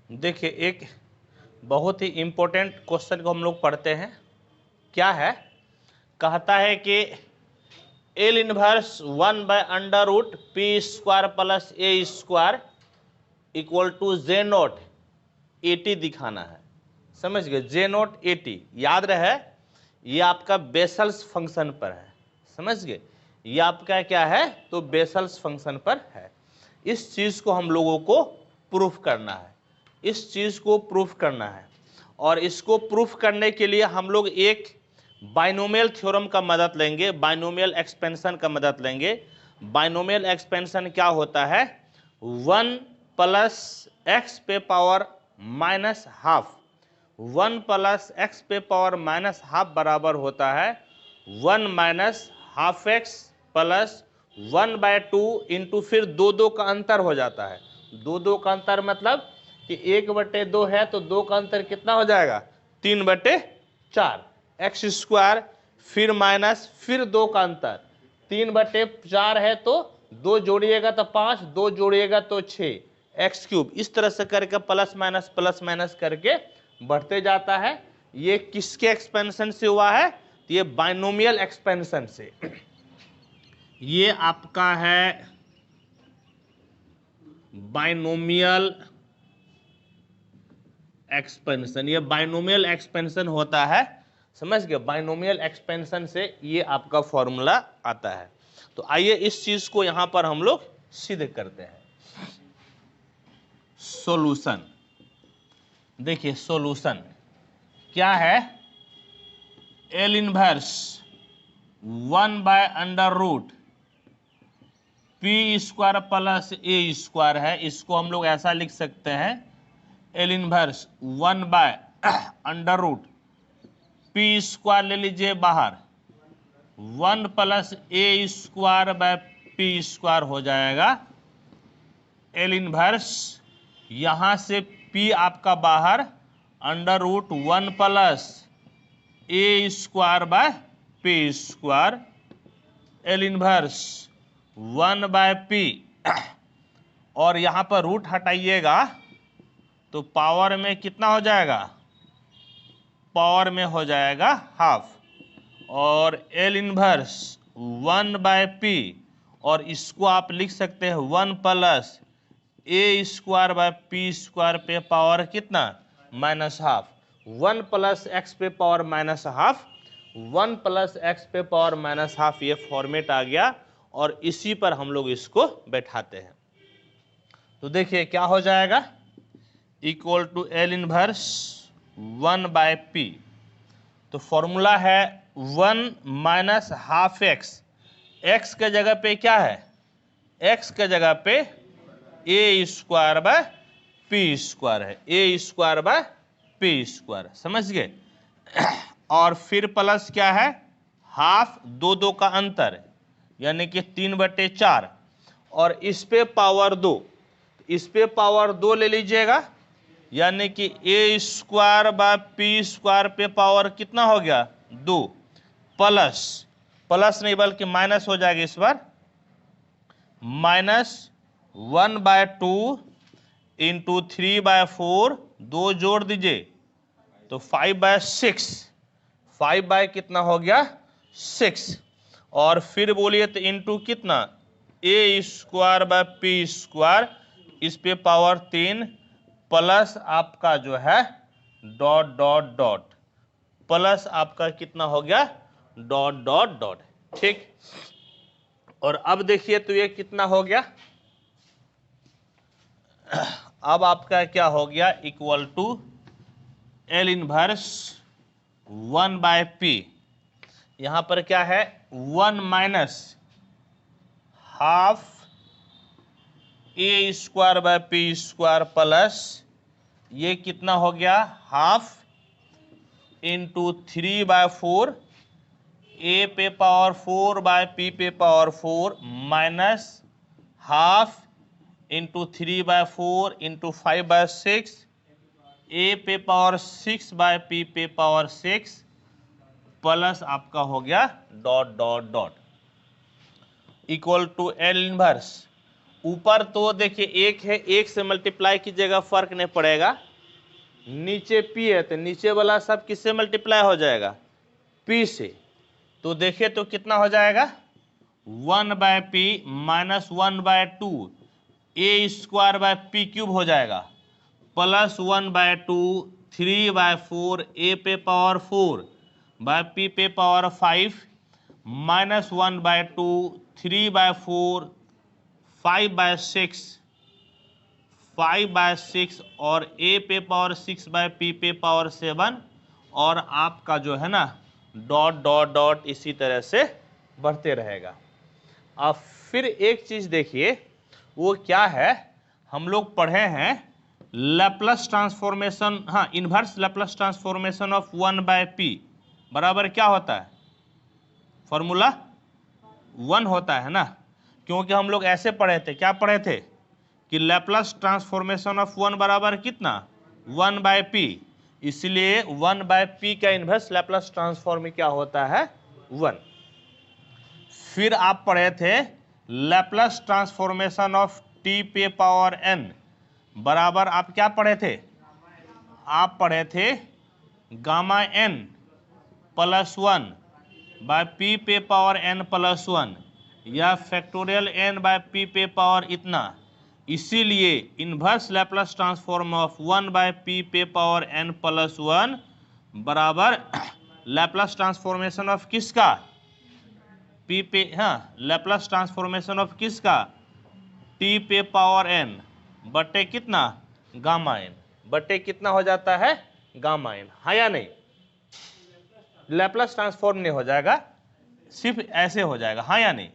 देखिए एक बहुत ही इम्पोर्टेंट क्वेश्चन को हम लोग पढ़ते हैं। क्या है, कहता है कि L inverse 1/√p² plus a² equal to J0 AT दिखाना है। समझ गए, J0 AT याद रहे, ये आपका बेसल्स फंक्शन पर है। समझ गए, ये आपका क्या है, तो बेसल्स फंक्शन पर है। इस चीज को हम लोगों को प्रूफ करना है, इस चीज को प्रूफ करना है। और इसको प्रूफ करने के लिए हम लोग एक बाइनोमियल थ्योरम का मदद लेंगे, बाइनोमियल एक्सपेंशन का मदद लेंगे। बाइनोमियल एक्सपेंशन क्या होता है, 1 + x⁻⁻½ 1 + x⁻⁻½ बराबर होता है 1 - ½ x प्लस 1/2 इंटू फिर 2 का अंतर हो जाता है। 2 का अंतर मतलब कि 1/2 है तो 2 का अंतर कितना हो जाएगा, 3/4 x² फिर माइनस फिर 2 का अंतर 3/4 है तो 2 जोड़िएगा तो 5, 2 जोड़िएगा तो 6 x³ इस तरह से करके प्लस माइनस करके बढ़ते जाता है। ये किसके एक्सपेंशन से हुआ है, तो ये बाइनोमियल एक्सपेंशन से। ये आपका है बाइनोमियल एक्सपेंशन, ये बाइनोमियल एक्सपेंशन होता है। समझ गए, बाइनोमियल एक्सपेंशन से ये आपका फॉर्मूला आता है। तो आइए इस चीज को यहां पर हम लोग सिद्ध करते हैं। सॉल्यूशन, देखिए सॉल्यूशन क्या है, L inverse 1/√p² plus a² है। इसको हम लोग ऐसा लिख सकते हैं, एल इनवर्स 1/√p² ले लीजिए बाहर, 1 + a² हो जाएगा। एल इनवर्स यहां से p आपका बाहर, √1 + a²/p², एल इनवर्स 1/p और यहां पर रूट हटाइएगा तो पावर में कितना हो जाएगा, पावर में हो जाएगा ½ और एल इनवर्स 1/p और इसको आप लिख सकते हैं 1 + a² पे पावर कितना, -½ 1 + x⁻⁻½ 1 + x⁻⁻½ ये फॉर्मेट आ गया और इसी पर हम लोग इसको बैठाते हैं। तो देखिए क्या हो जाएगा, equal to L inverse 1/p। तो फॉर्मूला है 1 - ½ x के जगह पे क्या है, x के जगह पे a²/p² है, a²/p²। समझ गए, और फिर प्लस क्या है, ½ 2 का अंतर यानी कि 3/4 और इस पे पावर 2, इस पे पावर 2 ले लीजिएगा यानी कि a²/p² पे पावर कितना हो गया, 2 प्लस प्लस नहीं बल्कि माइनस हो जाएगा इस बार, -1/2 इंटू 3/4 2 जोड़ दीजिए तो 5/6, 5 कितना हो गया 6 और फिर बोलिए तो इंटू कितना a²/p², इस पे पावर 3 प्लस आपका जो है डॉट डॉट डॉट, प्लस आपका कितना हो गया डॉट डॉट डॉट। ठीक, और अब देखिए तो ये कितना हो गया, अब आपका क्या हो गया, equal to L inverse 1/p। यहां पर क्या है, 1 - ½ a²/p² प्लस ये कितना हो गया, ½ इंटू 3/4 a पे पावर 4/p पे power 4 minus ½ into 3/4 into 5/6 a पे पावर 6/p पे पावर 6 प्लस आपका हो गया dot dot dot, equal to L inverse ऊपर तो देखिए एक है, एक से मल्टीप्लाई कीजिएगा फर्क नहीं पड़ेगा। नीचे p है तो नीचे वाला सब किससे मल्टीप्लाई हो जाएगा, p से। तो देखिए तो कितना हो जाएगा, 1/p minus 1/2 a square by P cube हो जाएगा, प्लस 1/2 3/4 a पे पावर 4 बाय p पे पावर 5 माइनस 1/2 3/4 5/6 5/6 और a पे पावर 6/p पे पावर 7 और आपका जो है ना डॉट डॉट डॉट इसी तरह से बढ़ते रहेगा। अब फिर एक चीज देखिए वो क्या है, हम लोग पढ़े हैं लैप्लस ट्रांसफॉर्मेशन, हाँ inverse Laplace transformation of 1/p बराबर क्या होता है, फॉर्मूला 1 होता है ना। क्योंकि हम लोग ऐसे पढ़े थे, क्या पढ़े थे कि लैप्लस ट्रांसफॉर्मेशन ऑफ 1 बराबर कितना 1/p, इसलिए 1/p का इनवर्स लैप्लस ट्रांसफॉर्म क्या होता है 1। फिर आप पढ़े थे लैप्लस ट्रांसफॉर्मेशन ऑफ t पे पावर n बराबर, आप क्या पढ़े थे, आप पढ़े थे gamma n plus 1 by p पे पावर n प्लस 1 या फैक्टोरियल n बाय p पे पावर इतना। इसीलिए inverse Laplace transform of 1/p पे पावर n प्लस 1 बराबर लैप्लस ट्रांसफॉर्मेशन ऑफ किसका, p पे, हाँ लैप्लस ट्रांसफॉर्मेशन ऑफ किसका t पे पावर n बटे कितना गामा n, बटे कितना हो जाता है गामा n, हाँ या नहीं। लैप्लस ट्रांसफॉर्म नहीं हो जाएगा, सिर्फ ऐसे हो जाएगा, हाँ या नहीं,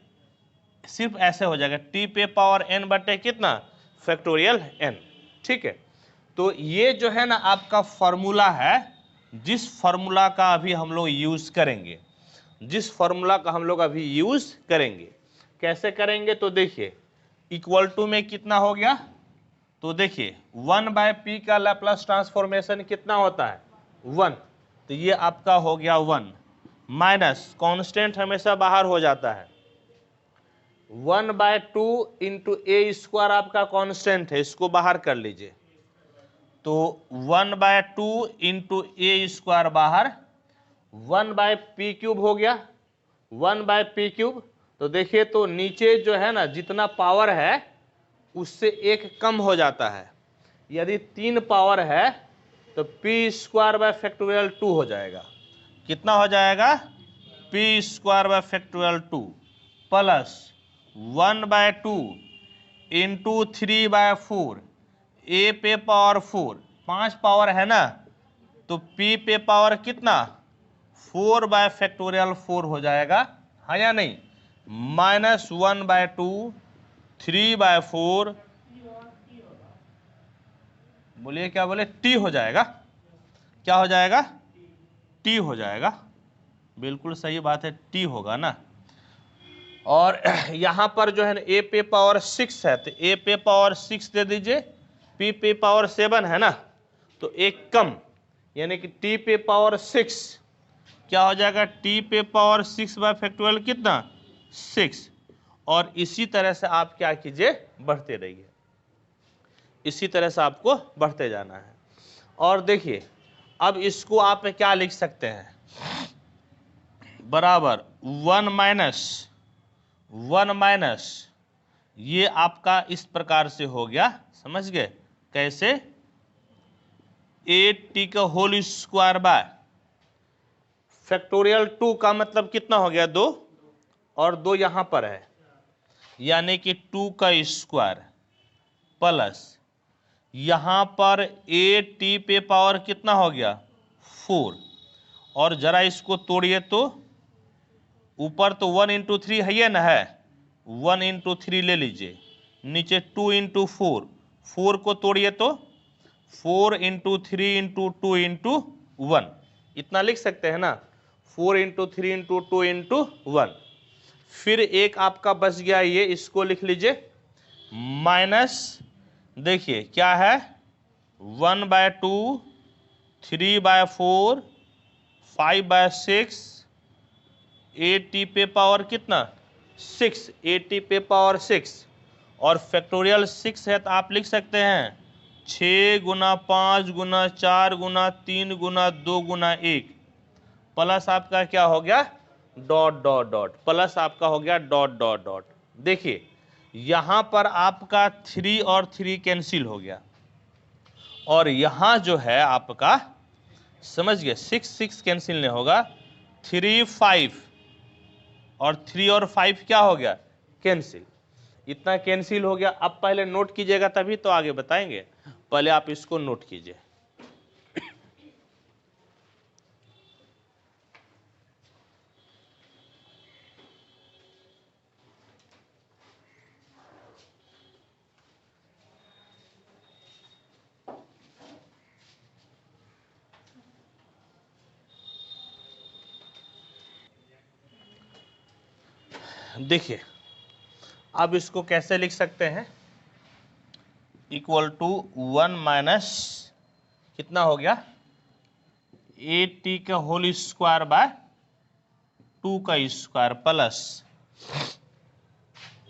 सिर्फ ऐसे हो जाएगा t पे पावर n बटे कितना फैक्टोरियल n। ठीक है, तो ये जो है ना आपका फॉर्मूला है, जिस फॉर्मूला का अभी हम लोग यूज करेंगे, जिस फॉर्मूला का हम लोग अभी यूज करेंगे। कैसे करेंगे तो देखिए इक्वल टू में कितना हो गया, तो देखिए 1/p का लैप्लस ट्रांसफॉर्मेशन कितना होता है 1, तो ये आपका हो गया 1 माइनस कांस्टेंट हमेशा बाहर हो जाता है 1/2 इंटू ए स्क्वायर आपका कांस्टेंट है, इसको बाहर कर लीजिए। तो 1/2 इंटू ए स्क्वायर बाहर 1/p क्यूब हो गया 1/p क्यूब। तो देखिए तो नीचे जो है ना जितना पावर है उससे एक कम हो जाता है, यदि 3 पावर है तो p स्क्वायर बाय फैक्टोरियल 2 हो जाएगा। कितना हो जाएगा p square by factorial 2 plus 1/2 into 3/4 a पे पावर 4, 5 पावर है ना तो p पे पावर कितना 4 बाय फैक्टोरियल 4 हो जाएगा, हाँ या नहीं, माइनस 1/2 3/4, बोलिए क्या बोले t हो जाएगा, क्या हो जाएगा t हो जाएगा, बिल्कुल सही बात है t होगा ना। और यहाँ पर जो है ना a पे पावर 6 है तो a पे पावर 6 दे दीजिए, p पे पावर 7 है ना तो एक कम, यानी कि t पे पावर 6 क्या हो जाएगा t पे पावर 6 बाय फैक्टोरियल कितना 6। और इसी तरह से आप क्या कीजिए बढ़ते रहिए, इसी तरह से आपको बढ़ते जाना है। और देखिए अब इसको आप क्या लिख सकते हैं, बराबर 1 माइनस ये आपका इस प्रकार से हो गया, समझ गए कैसे, 8t का होल स्क्वायर बाय फैक्टोरियल 2 का मतलब कितना हो गया 2 और 2 यहां पर है यानी कि 2 का स्क्वायर प्लस यहां पर 8t पे पावर कितना हो गया 4, और जरा इसको तोड़िए तो ऊपर तो 1 इंटू 3 है ये ना है, 1 इंटू 3 ले लीजिए, नीचे 2 इंटू 4, 4 को तोड़िए तो 4 इंटू 3 इंटू 2 इंटू 1, इतना लिख सकते हैं ना, 4 इंटू 3 इंटू 2 इंटू 1। फिर एक आपका बच गया ये, इसको लिख लीजिए माइनस, देखिए क्या है 1/2 3/4 5/6 8t पे पावर कितना 6, 8t पे पावर 6 और फैक्टोरियल 6 है तो आप लिख सकते हैं 6 गुना 5 गुना 4 गुना 3 गुना 2 गुना 1 प्लस आपका क्या हो गया डॉट डॉट डॉट, प्लस आपका हो गया डॉट डॉट डॉट। देखिए यहां पर आपका 3 और 3 कैंसिल हो गया, और यहां जो है आपका समझ गए 6 कैंसिल नहीं होगा, 3 5 और 3 और 5 क्या हो गया कैंसिल, इतना कैंसिल हो गया। अब पहले नोट कीजिएगा तभी तो आगे बताएंगे, पहले आप इसको नोट कीजिए। देखिए अब इसको कैसे लिख सकते हैं, इक्वल टू 1 माइनस कितना हो गया 8t का होल स्क्वायर बाय 2 का स्क्वायर प्लस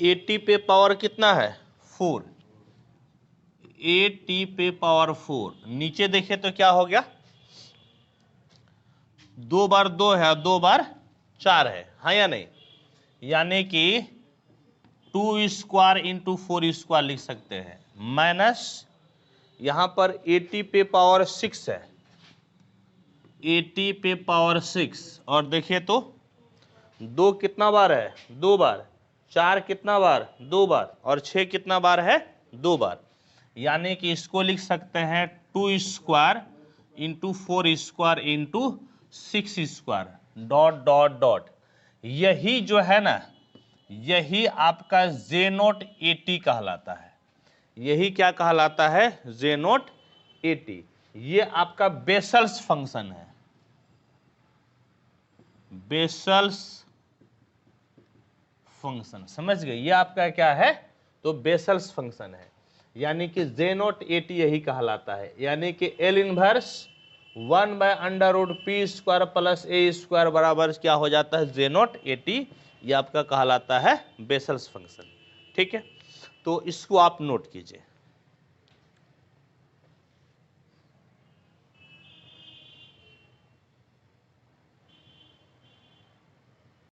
80 पे पावर कितना है 4, 8t पे पावर 4, नीचे देखे तो क्या हो गया 2 बार 2 है 2 बार 4 है, हाँ या नहीं, यानी कि 2 स्क्वायर इंटू 4 स्क्वायर लिख सकते हैं, माइनस यहां पर 80 पे पावर 6 है, 80 पे पावर 6, और देखिए तो 2 कितना बार है 2 बार, 4 कितना बार 2 बार, और 6 कितना बार है 2 बार, यानी कि इसको लिख सकते हैं 2 square into 4 square into 6 square dot dot dot. यही जो है ना यही आपका जे नोट 80 कहलाता है, यही क्या कहलाता है जे नोट 80, ये आपका बेसल्स फंक्शन है, बेसल्स फंक्शन, समझ गए, ये आपका क्या है तो बेसल्स फंक्शन है, यानी कि जे नोट 80 यही कहलाता है, यानी कि L inverse 1 by under root p square plus a square बराबर क्या हो जाता है जे नोट 80, ये आपका कहलाता है बेसल्स फंक्शन। ठीक है, तो इसको आप नोट कीजिए।